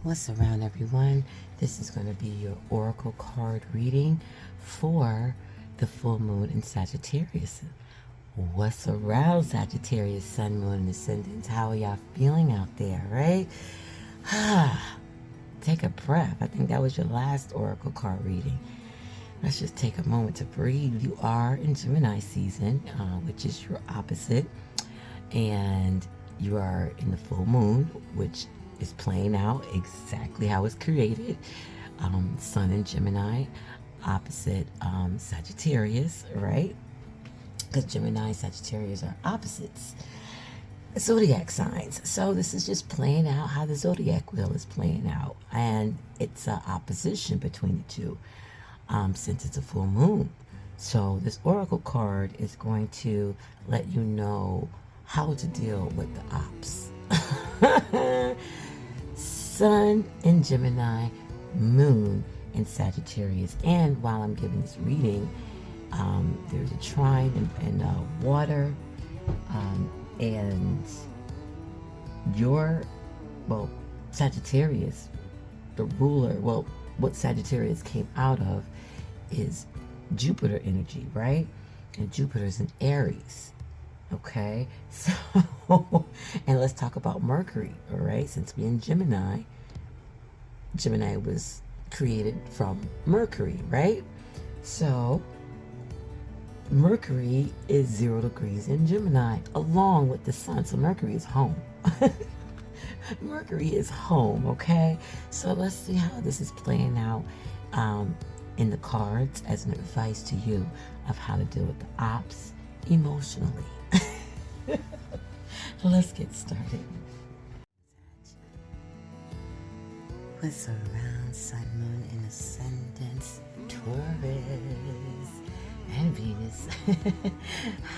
What's around, everyone? This is going to be your oracle card reading for the full moon in Sagittarius. What's around, Sagittarius, sun, moon, and ascendants? How are y'all feeling out there, right? Take a breath. I think that was your last oracle card reading. Let's just take a moment to breathe. You are in Gemini season, which is your opposite, and you are in the full moon, which is playing out exactly how it's created. Sun in Gemini, opposite Sagittarius, right? Because Gemini and Sagittarius are opposites. Zodiac signs. So this is just playing out how the zodiac wheel is playing out. And it's an opposition between the two since it's a full moon. So this oracle card is going to let you know how to deal with the opps. Sun in Gemini, moon in Sagittarius. And while I'm giving this reading, there's a trine in water, and Sagittarius, the ruler, what Sagittarius came out of is Jupiter energy, right? And Jupiter's in Aries. Okay, so, and let's talk about Mercury, all right? Since we're in Gemini, Gemini was created from Mercury, right? So, Mercury is 0 degrees in Gemini, along with the sun. So, Mercury is home. Mercury is home, okay? So, let's see how this is playing out in the cards as an advice to you of how to deal with the opps emotionally. Let's get started. What's around, sun, moon, and ascendants, Taurus and Venus?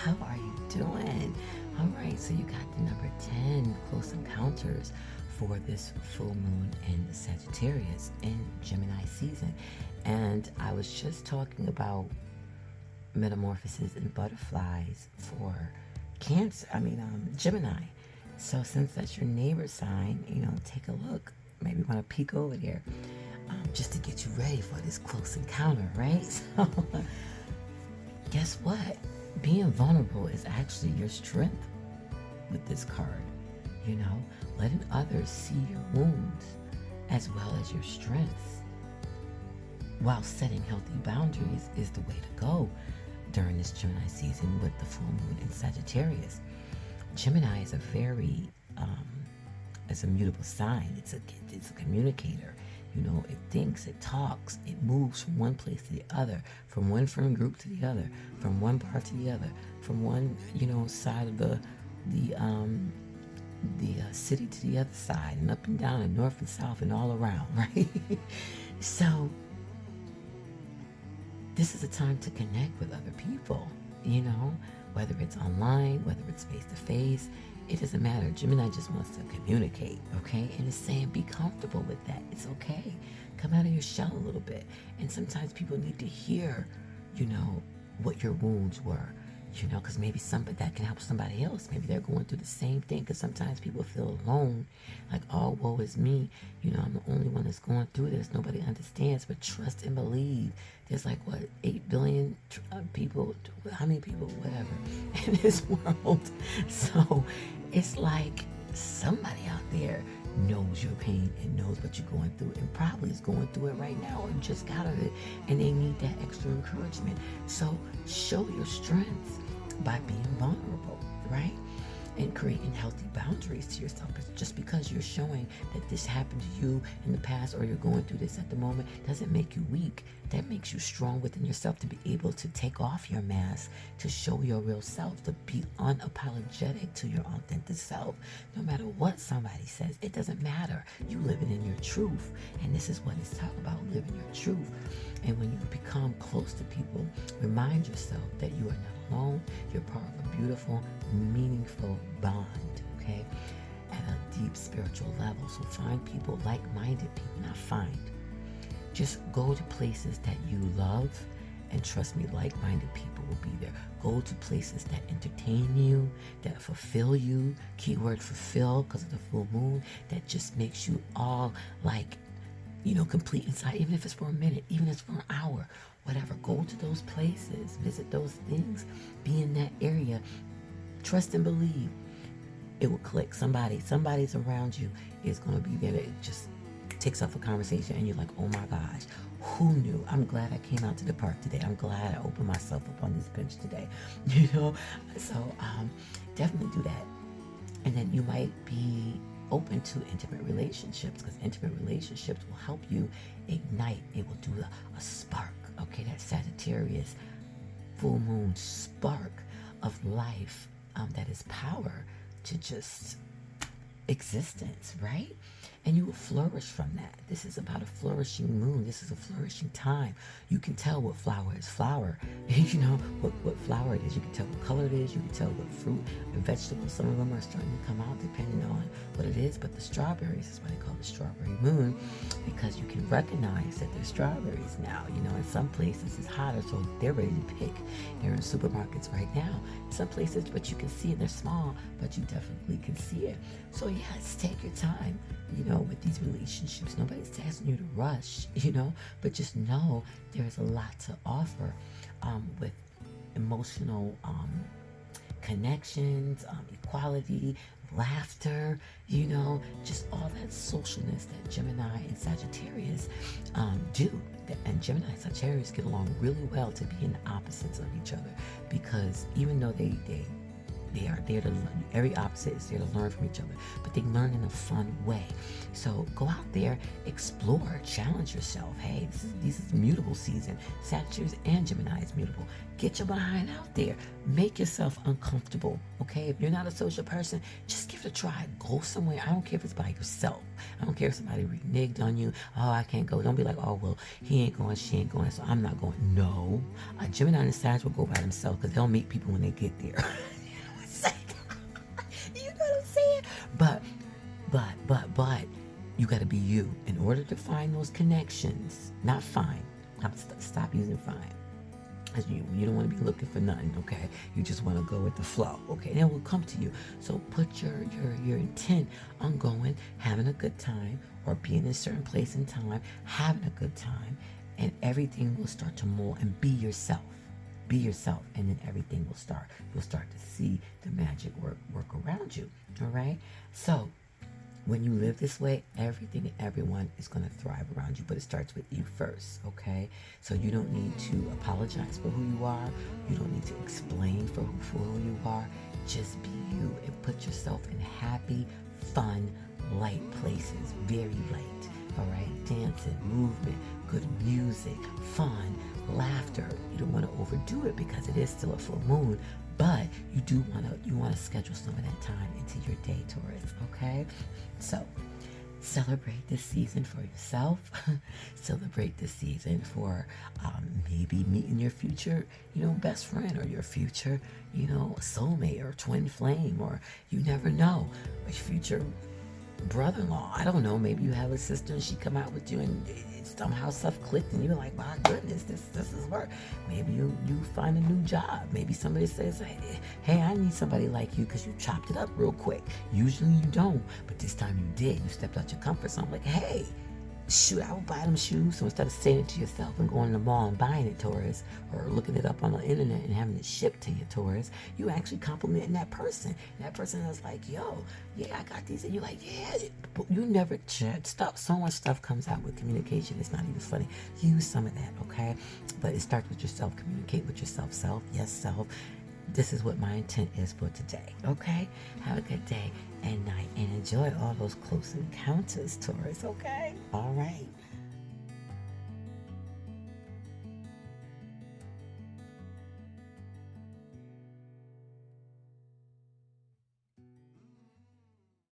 How are you doing? All right, so you got the number 10, close encounters, for this full moon in Sagittarius in Gemini season. And I was just talking about metamorphoses in butterflies for Gemini. So since that's your neighbor sign, take a look. Maybe want to peek over there just to get you ready for this close encounter, right? So guess what? Being vulnerable is actually your strength with this card. Letting others see your wounds as well as your strengths while setting healthy boundaries is the way to go during this Gemini season with the full moon in Sagittarius. Gemini is a very, it's a mutable sign. It's a communicator. It thinks, it talks, it moves from one place to the other, from one friend group to the other, from one part to the other, from one, side of the city to the other side, and up and down, and north and south, and all around, right? So this is a time to connect with other people, whether it's online, whether it's face-to-face, it doesn't matter. Gemini just wants to communicate, okay? And it's saying be comfortable with that. It's okay. Come out of your shell a little bit. And sometimes people need to hear, what your wounds were, because maybe that can help somebody else. Maybe they're going through the same thing, because sometimes people feel alone, like, oh, woe is me. I'm the only one that's going through this. Nobody understands, but trust and believe. There's 8 billion people, how many people, whatever, in this world. So it's like somebody out there knows your pain and knows what you're going through and probably is going through it right now or just got out of it, and they need that extra encouragement. So show your strength by being vulnerable, right? And creating healthy boundaries to yourself. Just because you're showing that this happened to you in the past or you're going through this at the moment doesn't make you weak. That makes you strong within yourself to be able to take off your mask, to show your real self, to be unapologetic to your authentic self. No matter what somebody says, it doesn't matter. You living in your truth. And this is what it's talking about, living your truth. And when you become close to people, remind yourself that you are not alone. You're part of a beautiful, meaningful bond, okay? At a deep spiritual level. So find people, like-minded people, not find. Just go to places that you love And trust me, like-minded people will be there. Go to places that entertain you, that fulfill you. Keyword fulfill, because of the full moon. That just makes you all like, complete inside, even if it's for a minute, even if it's for an hour, whatever. Go to those places, visit those things, be in that area. Trust and believe. It will click. Somebody's around you is going to be there. It just takes off a conversation and you're like, oh my gosh, who knew? I'm glad I came out to the park today. I'm glad I opened myself up on this bench today. So definitely do that. And then you might be open to intimate relationships, because intimate relationships will help you ignite. It will do a spark. Okay, that Sagittarius full moon spark of life, that is power to just existence, right? And you will flourish from that. This is about a flourishing moon. This is a flourishing time. You can tell what flower is flower. What flower it is. You can tell what color it is. You can tell what fruit and vegetables. Some of them are starting to come out depending on what it is. But the strawberries is why they call it strawberry moon, because you can recognize that they're strawberries now. In some places it's hotter, so they're ready to pick. They're in supermarkets right now. Some places, but you can see it. They're small, but you definitely can see it. So yes, take your time. With these relationships, nobody's asking you to rush, but just know there's a lot to offer with emotional connections, equality, laughter, just all that socialness that Gemini and Sagittarius do. And Gemini and Sagittarius get along really well to be in the opposites of each other, because even though they are there to learn. Every opposite is there to learn from each other, but they learn in a fun way. So go out there, explore, challenge yourself. Hey, this is mutable season. Sagittarius and Gemini is mutable. Get your behind out there. Make yourself uncomfortable, okay? If you're not a social person, just give it a try. Go somewhere. I don't care if it's by yourself. I don't care if somebody reneged on you. Oh, I can't go. Don't be like, oh, well, he ain't going, she ain't going, so I'm not going. No. A Gemini and Sag will go by themselves, because they'll meet people when they get there. But you got to be you in order to find those connections. Not find. Stop using find. You don't want to be looking for nothing, okay? You just want to go with the flow, okay? And it will come to you. So put your intent on going, having a good time, or being in a certain place and time, having a good time, and everything will start to mold. And be yourself. Be yourself, and then everything will start. You'll start to see the magic work around you, all right? So when you live this way, everything and everyone is going to thrive around you, but it starts with you first, okay? So you don't need to apologize for who you are. You don't need to explain for who you are. Just be you and put yourself in happy, fun, light places, very light, all right? Dancing, movement, good music, fun, laughter. You don't want to overdo it because it is still a full moon, but you want to schedule some of that time into your day, Taurus, okay? So celebrate this season for yourself. Celebrate this season for maybe meeting your future, best friend, or your future, soulmate or twin flame, or you never know, a future brother-in-law. I don't know, maybe you have a sister and she come out with you and somehow stuff clicked and you're like, my goodness, this is work. Maybe you find a new job. Maybe somebody says, hey, I need somebody like you because you chopped it up real quick. Usually you don't, but this time you did. You stepped out your comfort zone. Like, hey, shoot, I would buy them shoes. So instead of saying it to yourself and going to the mall and buying it, Taurus, or looking it up on the internet and having it shipped to you, Taurus, you actually complimenting that person. And that person is like, yo, yeah, I got these. And you're like, yeah, but you never stop. So much stuff comes out with communication. It's not even funny. Use some of that, okay? But it starts with yourself. Communicate with yourself. Self, yes, self. This is what my intent is for today, okay? Have a good day and night, and enjoy all those close encounters, Taurus, okay? All right.